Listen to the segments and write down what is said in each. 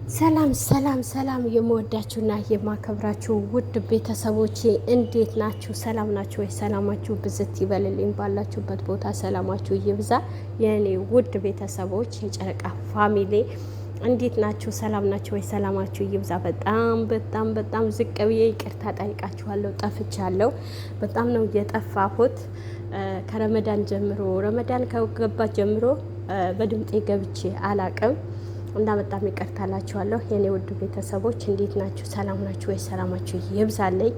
ሰላም ሰላም ሰላም የምወዳችሁና የማከብራችሁ ውድ ቤተሰቦቼ እንዴት ናችሁ? ሰላም ናችሁ ወይ? ሰላማችሁ ብዝት ይበልልኝ። ባላችሁበት ቦታ ሰላማችሁ ይብዛ። የእኔ ውድ ቤተሰቦች የጨረቃ ፋሚሊ እንዴት ናችሁ? ሰላም ናችሁ ወይ? ሰላማችሁ ይብዛ። በጣም ዝቅ ብዬ ይቅርታ ጠይቃችኋለሁ። ጠፍቻለሁ። በጣም ነው የጠፋሁት። ከረመዳን ጀምሮ ረመዳን ከገባ ጀምሮ በድምጤ ገብቼ አላቅም እና በጣም ይቅርታላችኋለሁ የኔ ውድ ቤተሰቦች እንዴት ናችሁ? ሰላም ናችሁ ወይ? ሰላማችሁ ይብዛልኝ።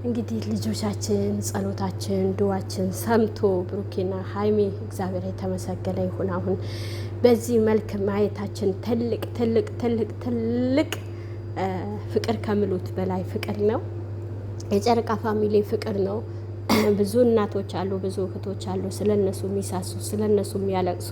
እንግዲህ ልጆቻችን ጸሎታችን ድዋችን ሰምቶ ብሩኬና ሀይሜ እግዚአብሔር የተመሰገነ ይሁን። አሁን በዚህ መልክ ማየታችን ትልቅ ፍቅር ከምሉት በላይ ፍቅር ነው። የጨረቃ ፋሚሊ ፍቅር ነው። ብዙ እናቶች አሉ፣ ብዙ እህቶች አሉ፣ ስለነሱ የሚሳሱ፣ ስለነሱ የሚያለቅሱ፣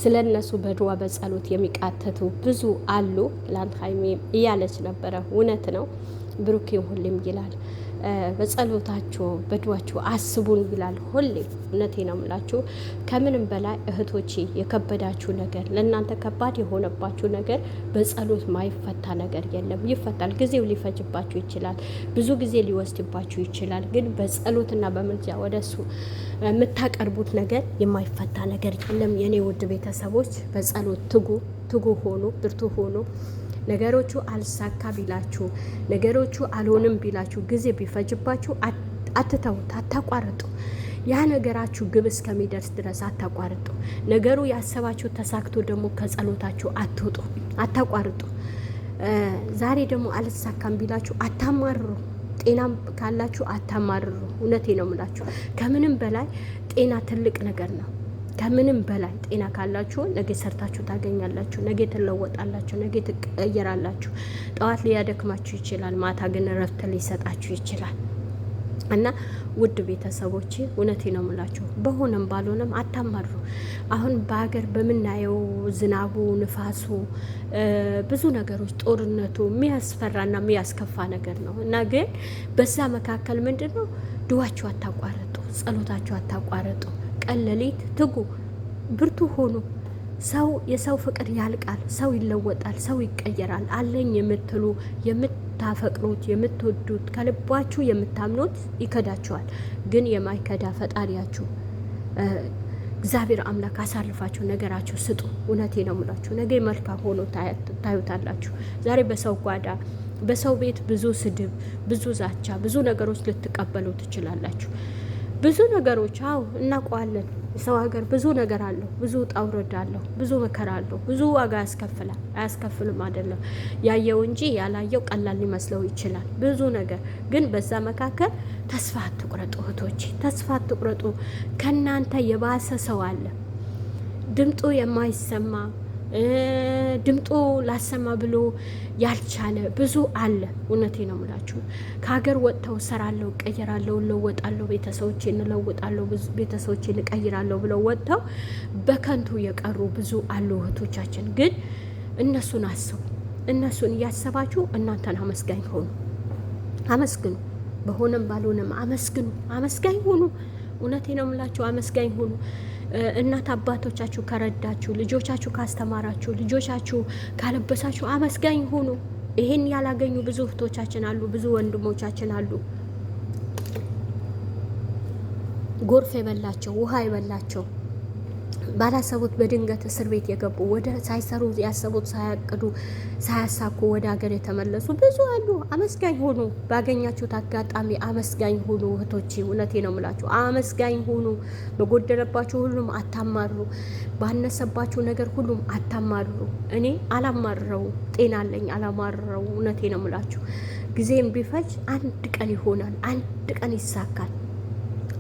ስለነሱ በድዋ በጸሎት የሚቃተቱ ብዙ አሉ። ትላንት ሀይሜ እያለች ነበረ። እውነት ነው። ብሩኬም ሁሌም ይላል በጸሎታችሁ በድዋችሁ አስቡን ይላል ሁሌ። እውነቴ ነው የምላችሁ። ከምንም በላይ እህቶቼ የከበዳችሁ ነገር፣ ለእናንተ ከባድ የሆነባችሁ ነገር በጸሎት ማይፈታ ነገር የለም። ይፈታል። ጊዜው ሊፈጅባችሁ ይችላል፣ ብዙ ጊዜ ሊወስድባችሁ ይችላል። ግን በጸሎትና በምልጃ ወደ እሱ የምታቀርቡት ነገር የማይፈታ ነገር የለም። የኔ ውድ ቤተሰቦች በጸሎት ትጉ ሆኑ፣ ብርቱ ሆኑ። ነገሮቹ አልሳካ ቢላችሁ፣ ነገሮቹ አልሆንም ቢላችሁ፣ ጊዜ ቢፈጅባችሁ አትተውት፣ አታቋርጡ። ያ ነገራችሁ ግብ እስከሚደርስ ድረስ አታቋርጡ። ነገሩ ያሰባችሁ ተሳክቶ ደግሞ ከጸሎታችሁ አትውጡ፣ አታቋርጡ። ዛሬ ደግሞ አልሳካም ቢላችሁ አታማርሩ። ጤናም ካላችሁ አታማርሩ። እውነቴ ነው የምላችሁ። ከምንም በላይ ጤና ትልቅ ነገር ነው። ከምንም በላይ ጤና ካላችሁ ነገ ሰርታችሁ ታገኛላችሁ፣ ነገ ትለወጣላችሁ፣ ነገ ትቀየራላችሁ። ጠዋት ሊያደክማችሁ ይችላል፣ ማታ ግን እረፍት ሊሰጣችሁ ይችላል። እና ውድ ቤተሰቦች እውነቴ ነው የምላችሁ፣ በሆነም ባልሆነም አታማሩ። አሁን በሀገር በምናየው ዝናቡ፣ ንፋሱ፣ ብዙ ነገሮች፣ ጦርነቱ የሚያስፈራና የሚያስከፋ ነገር ነው። እና ግን በዛ መካከል ምንድን ነው ድዋችሁ አታቋርጡ፣ ጸሎታችሁ አታቋርጡ። ቀን ሌሊት ትጉ፣ ብርቱ ሆኑ። የሰው ፍቅር ያልቃል፣ ሰው ይለወጣል፣ ሰው ይቀየራል። አለኝ የምትሉ የምታፈቅሩት የምትወዱት ከልባችሁ የምታምኑት ይከዳችኋል። ግን የማይከዳ ፈጣሪያችሁ እግዚአብሔር አምላክ አሳልፋችሁ ነገራችሁ ስጡ። እውነቴ ነው የምላችሁ። ነገ መልካም ሆኖ ታዩታላችሁ። ዛሬ በሰው ጓዳ በሰው ቤት ብዙ ስድብ፣ ብዙ ዛቻ፣ ብዙ ነገሮች ልትቀበሉ ትችላላችሁ። ብዙ ነገሮች እናውቀዋለን። ሰው ሀገር ብዙ ነገር አለው፣ ብዙ ውጣ ውረድ አለው፣ ብዙ መከራ አለው፣ ብዙ ዋጋ ያስከፍላል። አያስከፍልም አይደለም፣ ያየው እንጂ ያላየው ቀላል ሊመስለው ይችላል። ብዙ ነገር ግን በዛ መካከል ተስፋ አትቁረጡ እህቶች፣ ተስፋ አትቁረጡ። ከናንተ የባሰ ሰው አለ፣ ድምጡ የማይሰማ ድምጡ ላሰማ ብሎ ያልቻለ ብዙ አለ። እውነቴ ነው የምላችሁ። ከሀገር ወጥተው እሰራለሁ፣ እቀይራለሁ፣ እለወጣለሁ፣ ቤተሰቦቼን እለውጣለሁ፣ ቤተሰቦቼን እቀይራለሁ ብለው ወጥተው በከንቱ የቀሩ ብዙ አሉ እህቶቻችን። ግን እነሱን አስቡ። እነሱን እያሰባችሁ እናንተን አመስጋኝ ሆኑ፣ አመስግኑ። በሆነም ባልሆነም አመስግኑ፣ አመስጋኝ ሆኑ። እውነቴ ነው የምላችሁ። አመስጋኝ ሆኑ። እናት አባቶቻችሁ ከረዳችሁ፣ ልጆቻችሁ ካስተማራችሁ፣ ልጆቻችሁ ካለበሳችሁ አመስጋኝ ሆኑ። ይሄን ያላገኙ ብዙ እህቶቻችን አሉ፣ ብዙ ወንድሞቻችን አሉ። ጎርፍ የበላቸው፣ ውሃ የበላቸው፣ ባላሰቡት በድንገት እስር ቤት የገቡ፣ ወደ ሳይሰሩ ያሰቡት ሳያቅዱ ሳያሳኩ ወደ ሀገር የተመለሱ ብዙ አሉ። አመስጋኝ ሆኑ። ባገኛችሁት አጋጣሚ አመስጋኝ ሆኑ እህቶቼ። እውነቴ ነው የምላችሁ። አመስጋኝ ሆኑ። በጎደለባችሁ ሁሉም አታማሩ፣ ባነሰባችሁ ነገር ሁሉም አታማሩ። እኔ አላማረው፣ ጤና አለኝ፣ አላማረው። እውነቴ ነው የምላችሁ። ጊዜም ቢፈጅ አንድ ቀን ይሆናል፣ አንድ ቀን ይሳካል።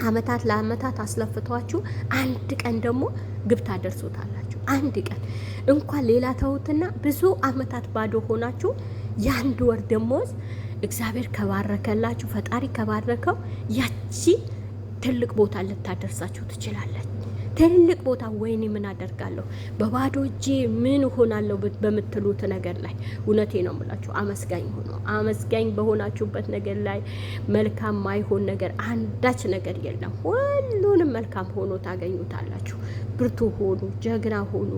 አመታት ለአመታት አስለፍቷችሁ አንድ ቀን ደግሞ ግብ ታደርሱታላችሁ። አንድ ቀን እንኳን ሌላ ተውትና ብዙ አመታት ባዶ ሆናችሁ የአንድ ወር ደሞዝ እግዚአብሔር ከባረከላችሁ፣ ፈጣሪ ከባረከው ያቺ ትልቅ ቦታ ልታደርሳችሁ ትችላለች። ትልቅ ቦታ። ወይኔ ምን አደርጋለሁ በባዶ እጄ ምን ሆናለሁ በምትሉት ነገር ላይ እውነቴ ነው የምላችሁ። አመስጋኝ ሆኖ አመስጋኝ በሆናችሁበት ነገር ላይ መልካም ማይሆን ነገር አንዳች ነገር የለም። ሁሉንም መልካም ሆኖ ታገኙታላችሁ። ብርቱ ሆኑ፣ ጀግና ሆኑ።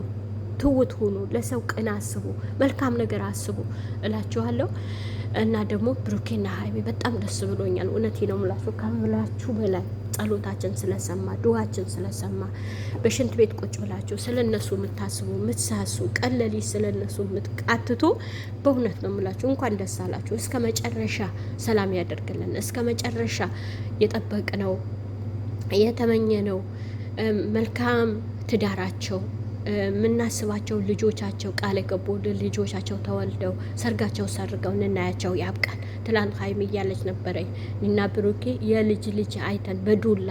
ትውት ሁኑ፣ ለሰው ቅን አስቡ፣ መልካም ነገር አስቡ እላችኋለሁ። እና ደግሞ ብሩኬና ሀይሚ በጣም ደስ ብሎኛል። እውነቴ ነው የምላችሁ ከምላችሁ በላይ ጸሎታችን ስለሰማ ዱዋችን ስለሰማ በሽንት ቤት ቁጭ ብላችሁ ስለነሱ የምታስቡ የምትሳሱ ቀለሊ ስለነሱ የምትቃትቱ በእውነት ነው የምላችሁ እንኳን ደስ አላችሁ። እስከ መጨረሻ ሰላም ያደርግልን። እስከ መጨረሻ የጠበቅነው የተመኘነው መልካም ትዳራቸው የምናስባቸው ልጆቻቸው ቃል የገቡ ልጆቻቸው ተወልደው ሰርጋቸው ሰርገው እንናያቸው ያብቃል። ትላንት ሀይሚ እያለች ነበረ እና ብሩኬ የልጅ ልጅ አይተን በዱላ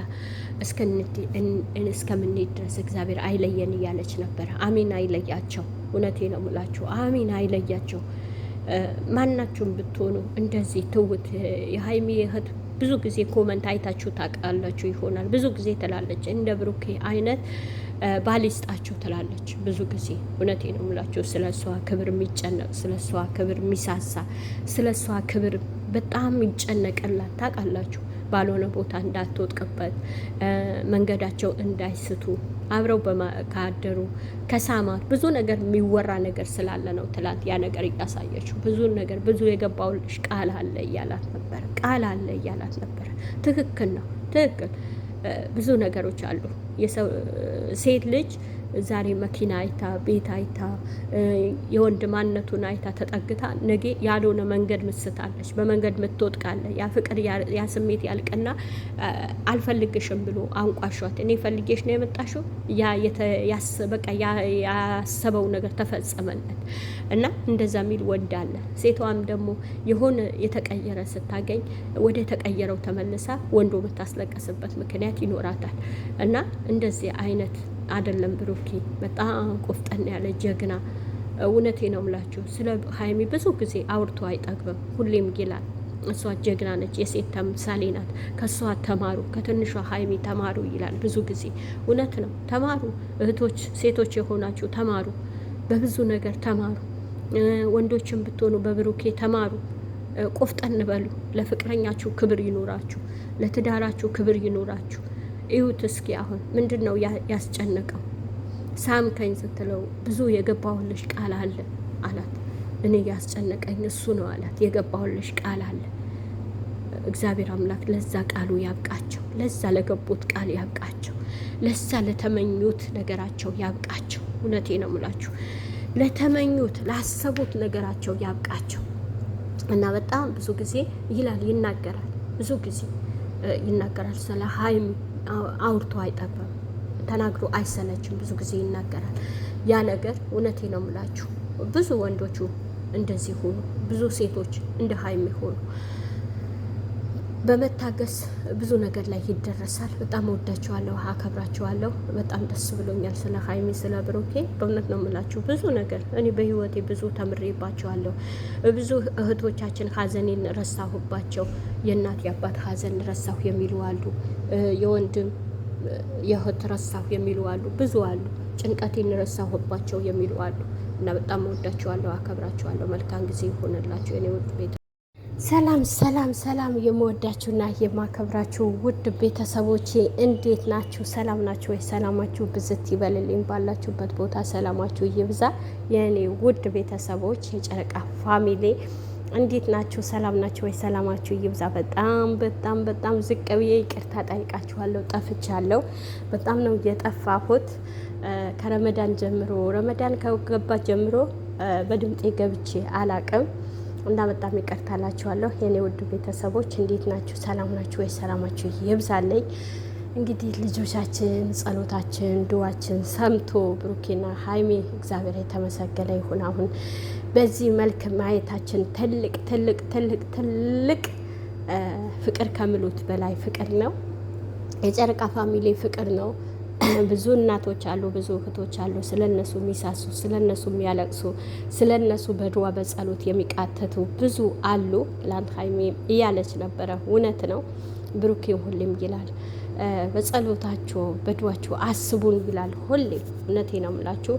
እስከምንሄድ ድረስ እግዚአብሔር አይለየን እያለች ነበረ። አሚን አይለያቸው። እውነቴ ነው የምላችሁ አሚን አይለያቸው። ማናችሁም ብትሆኑ እንደዚህ ትውት የሀይሚ እህት ብዙ ጊዜ ኮመንት አይታችሁ ታውቃላችሁ ይሆናል። ብዙ ጊዜ ትላለች እንደ ብሩኬ አይነት ባል ይስጣችሁ ትላለች ብዙ ጊዜ። እውነቴ ነው የምላችሁ ስለ እሷ ክብር የሚጨነቅ ስለ እሷ ክብር የሚሳሳ ስለ እሷ ክብር በጣም ይጨነቅላት ታውቃላችሁ። ባልሆነ ቦታ እንዳትወጥቅበት መንገዳቸው እንዳይስቱ አብረው ካደሩ ከሳማት ብዙ ነገር የሚወራ ነገር ስላለ ነው ትላንት ያ ነገር እያሳየችው ብዙ ነገር ብዙ የገባውልሽ ቃል አለ እያላት ነበረ። ቃል አለ እያላት ነበረ። ትክክል ነው ትክክል። ብዙ ነገሮች አሉ። የሰው ሴት ልጅ ዛሬ መኪና አይታ ቤት አይታ የወንድ ማንነቱን አይታ ተጠግታ ነገ ያልሆነ መንገድ ምስታለች። በመንገድ ምትወጥቃለ። ያ ፍቅር ያ ስሜት ያልቅና አልፈልግሽም ብሎ አንቋሿት እኔ ፈልጌሽ ነው የመጣሽው በቃ ያሰበው ነገር ተፈጸመለት እና እንደዛ የሚል ወንድ አለ። ሴቷም ደግሞ የሆነ የተቀየረ ስታገኝ ወደ ተቀየረው ተመልሳ ወንዶ የምታስለቀስበት ምክንያት ይኖራታል። እና እንደዚህ አይነት አይደለም ብሩኬ በጣም ቆፍጠን ያለ ጀግና። እውነቴ ነው ምላችሁ ስለ ሀይሚ ብዙ ጊዜ አውርቶ አይጠግብም። ሁሌም ይላል እሷ ጀግና ነች፣ የሴት ተምሳሌ ናት፣ ከእሷ ተማሩ፣ ከትንሿ ሀይሚ ተማሩ ይላል ብዙ ጊዜ። እውነት ነው ተማሩ። እህቶች ሴቶች የሆናችሁ ተማሩ፣ በብዙ ነገር ተማሩ። ወንዶችን ብትሆኑ በብሩኬ ተማሩ። ቆፍጠን በሉ። ለፍቅረኛችሁ ክብር ይኖራችሁ፣ ለትዳራችሁ ክብር ይኖራችሁ። እዩት እስኪ አሁን ምንድን ነው ያስጨነቀው? ሳምከኝ ስትለው ብዙ የገባሁልሽ ቃል አለ አላት። እኔ ያስጨነቀኝ እሱ ነው አላት። የገባሁልሽ ቃል አለ። እግዚአብሔር አምላክ ለዛ ቃሉ ያብቃቸው። ለዛ ለገቡት ቃል ያብቃቸው። ለዛ ለተመኙት ነገራቸው ያብቃቸው። እውነቴ ነው የምላችሁ ለተመኙት ላሰቡት ነገራቸው ያብቃቸው። እና በጣም ብዙ ጊዜ ይላል ይናገራል፣ ብዙ ጊዜ ይናገራል ስለ ሀይሚ አውርቶ አይጠበም፣ ተናግሮ አይሰለችም። ብዙ ጊዜ ይናገራል። ያ ነገር እውነቴ ነው የምላችሁ ብዙ ወንዶቹ እንደዚህ ሆኑ፣ ብዙ ሴቶች እንደ ሀይሚ ሆኑ። በመታገስ ብዙ ነገር ላይ ይደረሳል። በጣም ወዳቸዋለሁ፣ አከብራቸዋለሁ። በጣም ደስ ብሎኛል ስለ ሀይሚ ስለ ብሩኬ። በእውነት ነው የምላችሁ ብዙ ነገር እኔ በህይወቴ ብዙ ተምሬባቸዋለሁ። ብዙ እህቶቻችን ሀዘኔን ረሳሁባቸው። የእናት የአባት ሀዘን ረሳሁ የሚሉ አሉ። የወንድም የእህት ረሳሁ የሚሉ አሉ። ብዙ አሉ። ጭንቀቴን ረሳሁባቸው የሚሉ አሉ። እና በጣም ወዳቸዋለሁ፣ አከብራቸዋለሁ። መልካም ጊዜ ይሆንላቸው የኔ ውድ ቤት። ሰላም ሰላም ሰላም፣ የምወዳችሁና የማከብራችሁ ውድ ቤተሰቦቼ እንዴት ናችሁ? ሰላም ናችሁ ወይ? ሰላማችሁ ብዝት ይበልልኝ። ባላችሁበት ቦታ ሰላማችሁ ይብዛ። የእኔ ውድ ቤተሰቦች የጨረቃ ፋሚሊ እንዴት ናችሁ? ሰላም ናችሁ ወይ? ሰላማችሁ ይብዛ። በጣም በጣም በጣም ዝቅ ብዬ ይቅርታ ጠይቃችኋለሁ። ጠፍቻለሁ። በጣም ነው የጠፋሁት። ከረመዳን ጀምሮ ረመዳን ከገባ ጀምሮ በድምጤ ገብቼ አላቅም እና በጣም ይቀርታላችኋለሁ የኔ ውድ ቤተሰቦች እንዴት ናችሁ? ሰላም ናችሁ ወይ? ሰላማችሁ ይብዛለኝ። እንግዲህ ልጆቻችን ጸሎታችን ድዋችን ሰምቶ ብሩኬና ሀይሚ እግዚአብሔር የተመሰገነ ይሁን። አሁን በዚህ መልክ ማየታችን ትልቅ ትልቅ ትልቅ ትልቅ ፍቅር ከምሉት በላይ ፍቅር ነው። የጨረቃ ፋሚሊ ፍቅር ነው። ብዙ እናቶች አሉ፣ ብዙ እህቶች አሉ፣ ስለነሱ የሚሳሱ ስለነሱ የሚያለቅሱ ስለነሱ በድዋ በጸሎት የሚቃተቱ ብዙ አሉ። ትላንት ሀይሚ እያለች ነበረ። እውነት ነው። ብሩኬም ሁሌም ይላል በጸሎታችሁ በዱዓችሁ አስቡን ይላል ሁሌ። እውነቴ ነው የምላችሁ።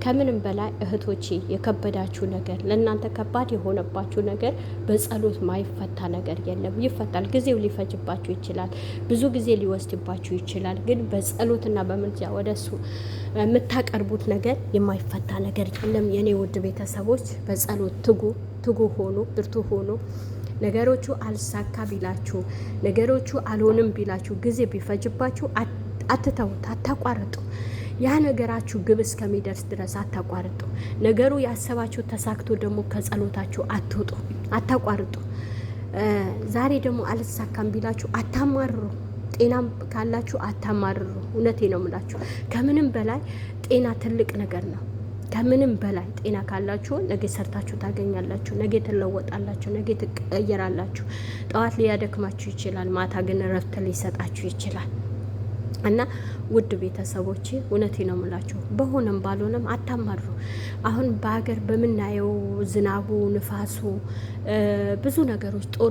ከምንም በላይ እህቶቼ የከበዳችሁ ነገር ለእናንተ ከባድ የሆነባችሁ ነገር በጸሎት ማይፈታ ነገር የለም። ይፈታል። ጊዜው ሊፈጅባችሁ ይችላል፣ ብዙ ጊዜ ሊወስድባችሁ ይችላል። ግን በጸሎትና በምልጃ ወደሱ የምታቀርቡት ነገር የማይፈታ ነገር የለም። የኔ ውድ ቤተሰቦች በጸሎት ትጉ ሆኑ፣ ብርቱ ሆኑ። ነገሮቹ አልሳካ ቢላችሁ፣ ነገሮቹ አልሆንም ቢላችሁ፣ ጊዜ ቢፈጅባችሁ አትተውት፣ አታቋርጡ። ያ ነገራችሁ ግብ እስከሚደርስ ድረስ አታቋርጡ። ነገሩ ያሰባችሁ ተሳክቶ ደግሞ ከጸሎታችሁ አትውጡ፣ አታቋርጡ። ዛሬ ደግሞ አልሳካም ቢላችሁ አታማርሩ። ጤናም ካላችሁ አታማርሩ። እውነቴ ነው የምላችሁ። ከምንም በላይ ጤና ትልቅ ነገር ነው። ከምንም በላይ ጤና ካላችሁ ነገ ሰርታችሁ ታገኛላችሁ፣ ነገ ትለወጣላችሁ፣ ነገ ትቀየራላችሁ። ጠዋት ሊያደክማችሁ ይችላል፣ ማታ ግን እረፍት ሊሰጣችሁ ይችላል። እና ውድ ቤተሰቦቼ እውነቴ ነው የምላችሁ፣ በሆነም ባልሆነም አታማሩ። አሁን በሀገር በምናየው ዝናቡ፣ ንፋሱ፣ ብዙ ነገሮች